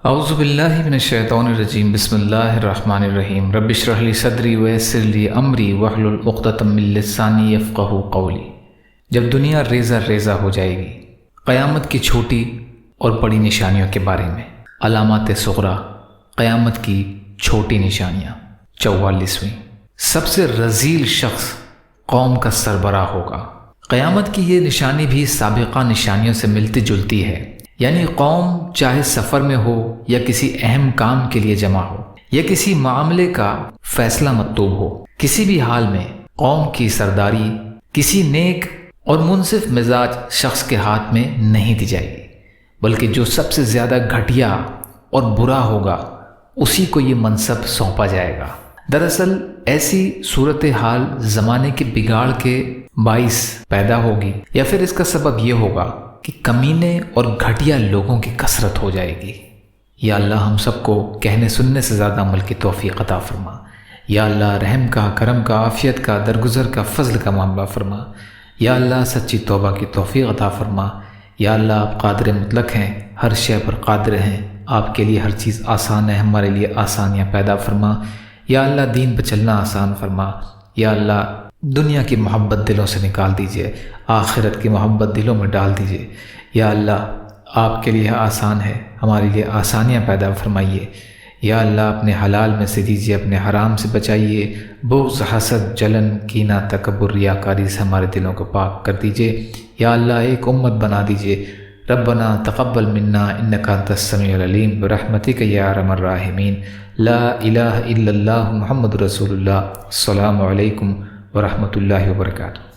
اعوذ باللہ من الشیطان الرجیم بسم اللہ الرحمن الرحیم رب اشرح لی صدری ویسر لی امری واحلل عقدۃ من لسانی یفقہوا قولی۔ جب دنیا ریزہ ریزہ ہو جائے گی، قیامت کی چھوٹی اور بڑی نشانیوں کے بارے میں، علامات صغریٰ، قیامت کی چھوٹی نشانیاں۔ 44ویں، سب سے رذیل شخص قوم کا سربراہ ہوگا۔ قیامت کی یہ نشانی بھی سابقہ نشانیوں سے ملتی جلتی ہے، یعنی قوم چاہے سفر میں ہو یا کسی اہم کام کے لیے جمع ہو یا کسی معاملے کا فیصلہ مطلوب ہو، کسی بھی حال میں قوم کی سرداری کسی نیک اور منصف مزاج شخص کے ہاتھ میں نہیں دی جائے گی، بلکہ جو سب سے زیادہ گھٹیا اور برا ہوگا اسی کو یہ منصب سونپا جائے گا۔ دراصل ایسی صورتحال زمانے کے بگاڑ کے باعث پیدا ہوگی، یا پھر اس کا سبب یہ ہوگا کہ کمینے اور گھٹیا لوگوں کی کثرت ہو جائے گی۔ یا اللہ ہم سب کو کہنے سننے سے زیادہ عمل کی توفیق عطا فرما۔ یا اللہ رحم کا، کرم کا، عافیت کا، درگزر کا، فضل کا معاملہ فرما۔ یا اللہ سچی توبہ کی توفیق عطا فرما۔ یا اللہ آپ قادر مطلق ہیں، ہر شے پر قادر ہیں، آپ کے لیے ہر چیز آسان ہے، ہمارے لیے آسانیاں پیدا فرما۔ یا اللہ دین پہ چلنا آسان فرما۔ یا اللہ دنیا کی محبت دلوں سے نکال دیجئے، آخرت کی محبت دلوں میں ڈال دیجئے۔ یا اللہ آپ کے لیے آسان ہے، ہمارے لیے آسانیاں پیدا فرمائیے۔ یا اللہ اپنے حلال میں سے دیجئے، اپنے حرام سے بچائیے، بغض، حسد، جلن، کینہ، تکبر، ریاکاری سے ہمارے دلوں کو پاک کر دیجئے۔ یا اللہ ایک امت بنا دیجئے۔ ربنا تقبل منا انک انت السمیع العلیم برحمتک یا ارحم الراحمین۔ لا الہ الا اللہ محمد رسول اللہ۔ السلام علیکم ورحمۃ اللہ وبرکاتہ۔